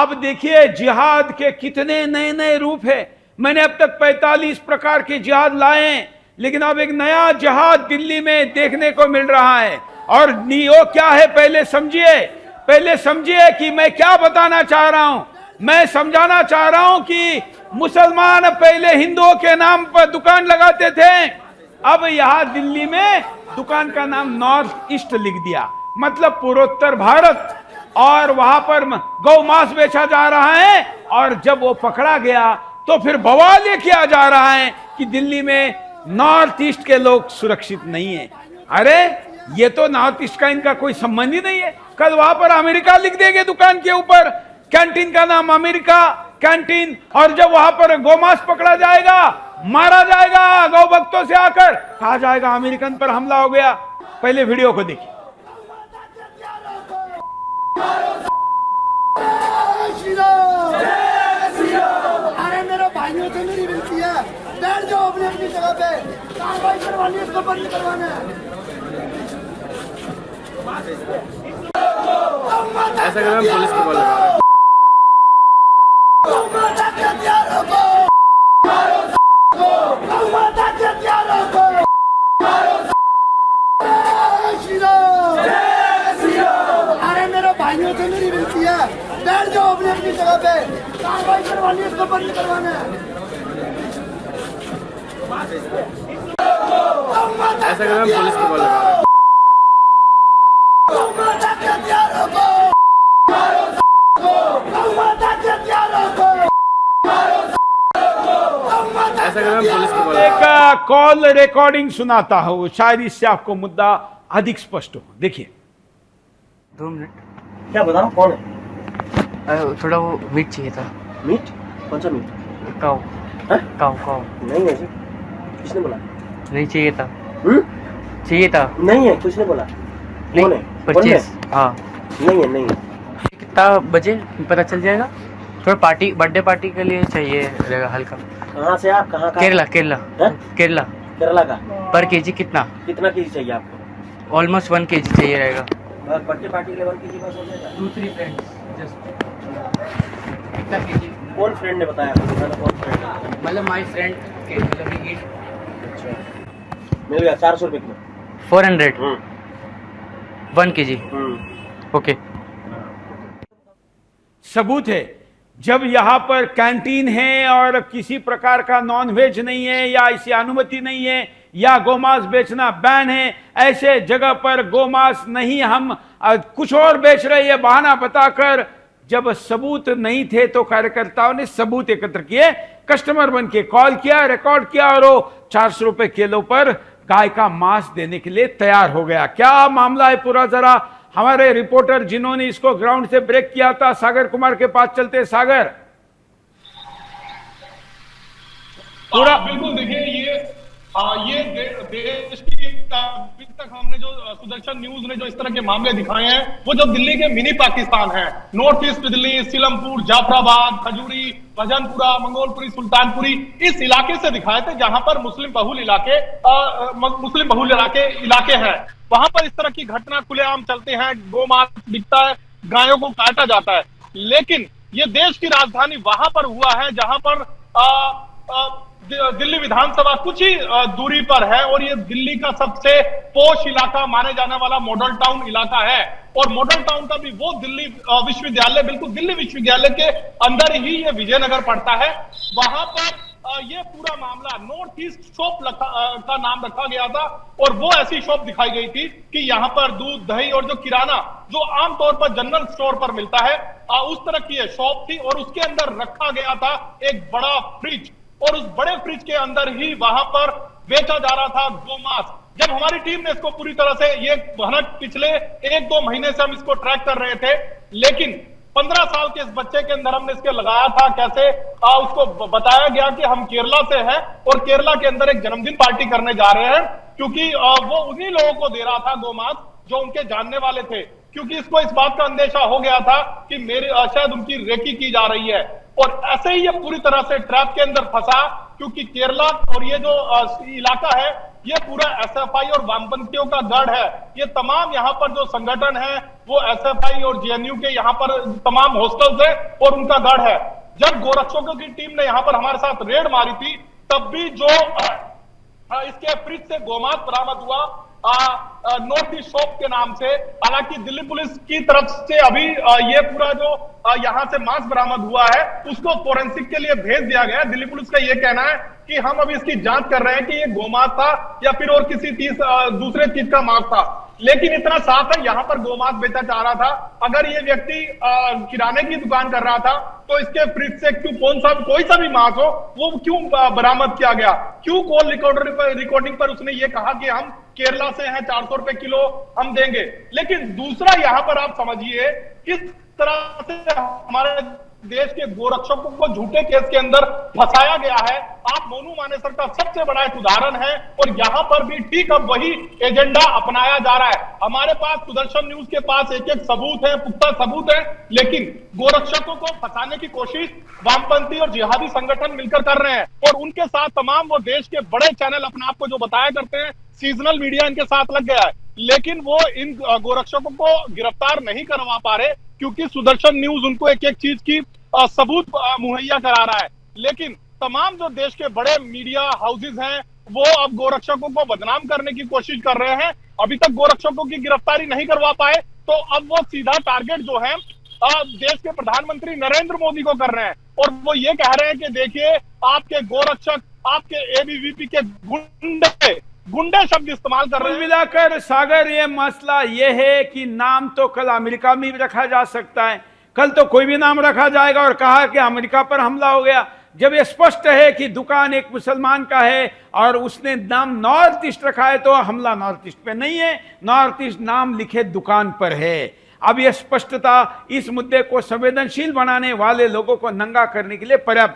अब देखिए जिहाद के कितने नए नए रूप है। मैंने अब तक 45 प्रकार के जिहाद लाए हैं, लेकिन अब एक नया जिहाद दिल्ली में देखने को मिल रहा है। और वो क्या है, पहले समझिए कि मैं क्या बताना चाह रहा हूं। मैं समझाना चाह रहा हूं कि मुसलमान पहले हिंदुओं के नाम पर दुकान लगाते थे, अब यहां दिल्ली में दुकान का नाम नॉर्थ ईस्ट लिख दिया, मतलब पूर्वोत्तर भारत, और वहां पर गौ मांस बेचा जा रहा है। और जब वो पकड़ा गया तो फिर बवाल ये किया जा रहा है कि दिल्ली में नॉर्थ ईस्ट के लोग सुरक्षित नहीं है। अरे ये तो नॉर्थ ईस्ट का इनका कोई संबंध ही नहीं है। कल वहां पर अमेरिका लिख देंगे दुकान के ऊपर, कैंटीन का नाम अमेरिका कैंटीन। और जब वहां पर गोमांस पकड़ा जाएगा, मारा जाएगा गौ भक्तों से आकर, कहा जाएगा अमेरिकन पर हमला हो गया। पहले वीडियो को देखिए। अरे मेरे भाइयों से मेरी विनती है, बैठ जाओ अपनी अपनी जगह पे, कार्रवाई करवानी है, इसको बंद करवाना है। ऐसा कर पुलिस को बोल रहा है। अरे मेरे भाइयों से मेरी विनती है, बैठ जाओ अपनी अपनी जगह पे, कार्रवाई करवानी है, इसको बंद करवाना है। ऐसा कर पुलिस को बोल रहा है। ऐसा कर पुलिस को बोल रहा है। एक कॉल रिकॉर्डिंग सुनाता हूं, शायद इससे आपको मुद्दा अधिक स्पष्ट हो। देखिए। 2 मिनट। क्या बता रहा हूँ, कौन है? थोड़ा वो मीट चाहिए था। मीट? कौन सा मीट? काऊ। हैं? काऊ। नहीं है जी, किसने बोला? नहीं चाहिए था। चाहिए था। नहीं है, कुछ नहीं बोला। कौन है? 25। हाँ नहीं है, नहीं है। कितना बजे पता चल जाएगा? थोड़ा पार्टी, बर्थडे पार्टी के लिए चाहिए रहेगा हल्का। कहाँ से आप? कहाँ का? केरला। हैं? केरला का। पर केजी कितना केजी चाहिए आपको? ऑलमोस्ट 1 kg चाहिए रहेगा। बर्थडे पार्टी के लिए 1 kg बस हो जाएगा? 2-3 फ्रेंड्स जस्ट। कितना केजी? कौन फ्रेंड ने बताया आपको? कौन फ्रेंड है? मतलब माय फ्रेंड के मतलब ही मिल गया 400 रुपये किलो। 400 1 kg। ओके। सबूत है, जब यहां पर कैंटीन है और किसी प्रकार का नॉन वेज नहीं है या इसी अनुमति नहीं है या गोमांस बेचना बैन है, ऐसे जगह पर गोमांस नहीं, हम कुछ और बेच रहे हैं बहाना बताकर। जब सबूत नहीं थे तो कार्यकर्ताओं ने सबूत एकत्र किए, कस्टमर बन के कॉल किया, रिकॉर्ड किया, और वो 400 रुपए किलो पर गाय का मांस देने के लिए तैयार हो गया। क्या मामला है पूरा, जरा हमारे रिपोर्टर जिन्होंने इसको ग्राउंड से ब्रेक किया था, सागर कुमार के पास चलते। सागर, पूरा बिल्कुल। देखिए ये देश की अभी तक हमने जो सुदर्शन न्यूज ने जो इस तरह के मामले दिखाए हैं, वो जो दिल्ली के मिनी पाकिस्तान है, नॉर्थ ईस्ट दिल्ली, सीलमपुर, जाफराबाद, खजूरी, भजनपुरा, मंगोलपुरी, सुल्तानपुरी, इस इलाके से दिखाए थे जहां पर मुस्लिम बहुल इलाके हैं। वहां पर इस तरह की घटना खुलेआम चलते हैं, गोमांस बिकता है, गायों को काटा जाता है। लेकिन ये देश की राजधानी वहां पर हुआ है जहां पर दिल्ली विधानसभा कुछ ही दूरी पर है, और ये दिल्ली का सबसे पोश इलाका माने जाने वाला मॉडल टाउन इलाका है। और मॉडल टाउन का भी वो दिल्ली विश्वविद्यालय, बिल्कुल दिल्ली विश्वविद्यालय के अंदर ही ये विजयनगर पड़ता है। वहां पर ये पूरा मामला नॉर्थ ईस्ट शॉप का नाम रखा गया था, और वो ऐसी शॉप दिखाई गई थी कि यहाँ पर दूध, दही और जो किराना जो आमतौर पर जनरल स्टोर पर मिलता है, उस तरह की शॉप थी। और उसके अंदर रखा गया था एक बड़ा फ्रिज, और उस बड़े फ्रिज के अंदर ही वहां पर बेचा जा रहा था गोमांस। जब हमारी टीम ने इसको पूरी तरह से, ये भनक पिछले 1-2 महीने से हम इसको ट्रैक कर रहे थे, लेकिन 15 साल के इस बच्चे के अंदर हमने इसके लगाया था कैसे, उसको बताया गया कि हम केरला से हैं और केरला के अंदर एक जन्मदिन पार्टी करने जा रहे हैं, क्योंकि वो उन्हीं लोगों को दे रहा था गोमांस जो उनके जानने वाले थे, क्योंकि इसको इस बात का अंदेशा हो गया था कि मेरे शायद उनकी रेकी की जा रही है। और ऐसे ही ये पूरी तरह से ट्रैप के अंदर फंसा, क्योंकि केरला और ये जो इलाका है ये पूरा एसएफआई और वामपंथियों का गढ़ है। ये तमाम यहाँ पर जो संगठन है वो एसएफआई और जेएनयू के यहाँ पर तमाम हॉस्टल्स है और उनका गढ़ है। जब गोरक्षकों की टीम ने यहाँ पर हमारे साथ रेड मारी थी तब भी जो इसके फ्रिज से गोमांस बरामद हुआ नॉर्थ ईस्ट शॉप के नाम से, हालांकि दिल्ली पुलिस की तरफ से अभी ये पूरा जो यहां से मांस बरामद हुआ है उसको फोरेंसिक के लिए भेज दिया गया है। दिल्ली पुलिस का ये कहना है कि हम अभी इसकी जांच कर रहे हैं कि ये गोमांस था या फिर और किसी दूसरे चीज का मांस था, लेकिन इतना साफ है यहाँ पर गोमांस बेचा जा रहा था। अगर ये व्यक्ति किराने की दुकान कर रहा था तो इसके फ्रिज से क्यों कोई सा भी मांस हो वो क्यों बरामद किया गया? क्यों कॉल रिकॉर्डिंग पर उसने ये कहा कि हम केरला से हैं, 400 रुपए किलो हम देंगे। लेकिन दूसरा यहाँ पर आप समझिए किस तरह से हमारे देश के गोरक्षकों को झूठे केस के अंदर फंसाया गया है। आप मोनू मानेसर का सबसे बड़ा एक उदाहरण है और यहाँ पर भी ठीक अब वही एजेंडा अपनाया जा रहा है। हमारे पास सुदर्शन न्यूज के पास एक एक सबूत है, पुख्ता सबूत है, लेकिन गोरक्षकों को फंसाने की कोशिश वामपंथी और जिहादी संगठन मिलकर कर रहे हैं और उनके साथ तमाम वो देश के बड़े चैनल अपने आप को जो बताया करते हैं, सीजनल मीडिया इनके साथ लग गया है, लेकिन वो इन गोरक्षकों को गिरफ्तार नहीं करवा पा रहे क्योंकि सुदर्शन न्यूज उनको एक एक चीज की सबूत मुहैया करा रहा है। लेकिन तमाम जो देश के बड़े मीडिया हाउसेज हैं वो अब गोरक्षकों को बदनाम करने की कोशिश कर रहे हैं। अभी तक गोरक्षकों की गिरफ्तारी नहीं करवा पाए तो अब वो सीधा टारगेट जो है देश के प्रधानमंत्री नरेंद्र मोदी को कर रहे हैं और वो ये कह रहे हैं कि देखिए आपके गोरक्षक, आपके एबीवीपी के गुंडे शब्द इस्तेमाल कर रहे हैं। मिलाकर सागर ये मसला ये है कि नाम तो कल अमेरिका में भी रखा जा सकता है, कल तो कोई भी नाम रखा जाएगा और कहा कि अमेरिका पर हमला हो गया, जब ये स्पष्ट है कि दुकान एक मुसलमान का है और उसने नाम नॉर्थ ईस्ट रखा है तो हमला नॉर्थ ईस्ट पे नहीं है, नॉर्थ ईस्ट नाम लिखे दुकान पर है। अब यह स्पष्टता इस मुद्दे को संवेदनशील बनाने वाले लोगों को नंगा करने के लिए पर्याप्त है।